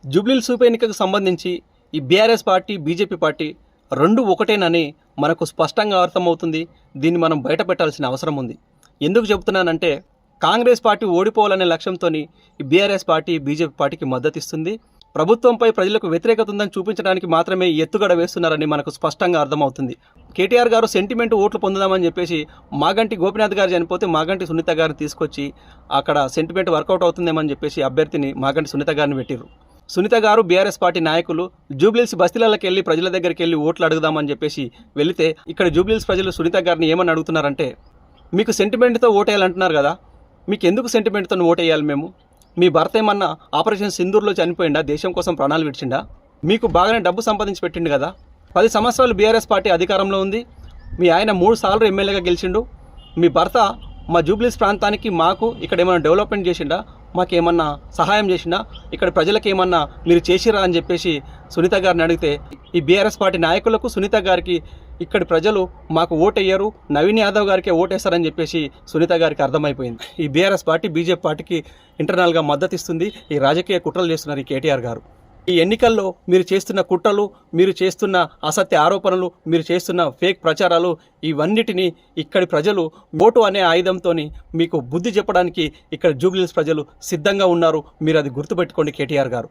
జూబ్లీహిల్స్ ఉప ఎన్నికకు సంబంధించి ఈ బీఆర్ఎస్ పార్టీ బీజేపీ పార్టీ రెండు ఒకటేనని మనకు స్పష్టంగా అర్థమవుతుంది. దీన్ని మనం బయట పెట్టాల్సిన అవసరం ఉంది. ఎందుకు చెబుతున్నానంటే కాంగ్రెస్ పార్టీ ఓడిపోవాలనే లక్ష్యంతో ఈ బీఆర్ఎస్ పార్టీ బీజేపీ పార్టీకి మద్దతు ఇస్తుంది. ప్రభుత్వంపై ప్రజలకు వ్యతిరేకత ఉందని చూపించడానికి మాత్రమే ఎత్తుగడ వేస్తున్నారని మనకు స్పష్టంగా అర్థమవుతుంది. కేటీఆర్ గారు సెంటిమెంట్ ఓట్లు పొందుదామని చెప్పేసి మాగంటి గోపినాథ్ గారు చనిపోతే మాగంటి సునీత గారిని తీసుకొచ్చి అక్కడ సెంటిమెంట్ వర్కౌట్ అవుతుందేమని చెప్పేసి అభ్యర్థిని మాగంటి సునీత గారిని పెట్టిర్రు. సునీత గారు బీఆర్ఎస్ పార్టీ నాయకులు జూబ్లీహిల్స్ బస్తీలకు వెళ్ళి ప్రజల దగ్గరికి వెళ్ళి ఓట్లు అడుగుదామని చెప్పేసి వెళితే ఇక్కడ జూబ్లీహిల్స్ ప్రజలు సునీత గారిని ఏమని అడుగుతున్నారంటే, మీకు సెంటిమెంట్తో ఓటేయాలంటున్నారు కదా, మీకు ఎందుకు సెంటిమెంట్తో ఓటేయాలి? మేము మీ భర్త ఏమన్నా ఆపరేషన్ సింధూర్లో చనిపోయిందా? దేశం కోసం ప్రాణాలు విడిచిండా? మీకు బాగానే డబ్బు సంపాదించి పెట్టిండు కదా. 10 సంవత్సరాలు బీఆర్ఎస్ పార్టీ అధికారంలో ఉంది. మీ ఆయన 3 సార్లు ఎమ్మెల్యేగా గెలిచిండు. మీ భర్త మా జూబ్లీహిల్స్ ప్రాంతానికి మాకు ఇక్కడ ఏమైనా డెవలప్మెంట్ చేసిండా? మాకేమన్నా సహాయం చేసిండా? ఇక్కడ ప్రజలకు ఏమన్నా మీరు చేసిరా అని చెప్పేసి సునీత గారిని అడిగితే, ఈ బీఆర్ఎస్ పార్టీ నాయకులకు సునీత గారికి ఇక్కడి ప్రజలు మాకు ఓటేయ్యారు, నవీన్ యాదవ్ గారికే ఓటేస్తారని చెప్పేసి సునీత గారికి అర్థమైపోయింది. ఈ బీఆర్ఎస్ పార్టీ బీజేపీ పార్టీకి ఇంటర్నల్గా మద్దతు ఇస్తుంది. ఈ రాజకీయ కుట్రలు చేస్తున్నారు ఈ కేటీఆర్ గారు. ఈ ఎన్నికల్లో మీరు చేస్తున్న కుట్రలు, మీరు చేస్తున్న అసత్య ఆరోపణలు, మీరు చేస్తున్న ఫేక్ ప్రచారాలు, ఇవన్నిటినీ ఇక్కడి ప్రజలు ఓటు అనే ఆయుధంతో మీకు బుద్ధి చెప్పడానికి ఇక్కడ జూబ్లీహిల్స్ ప్రజలు సిద్ధంగా ఉన్నారు. మీరు అది గుర్తుపెట్టుకోండి కేటీఆర్ గారు.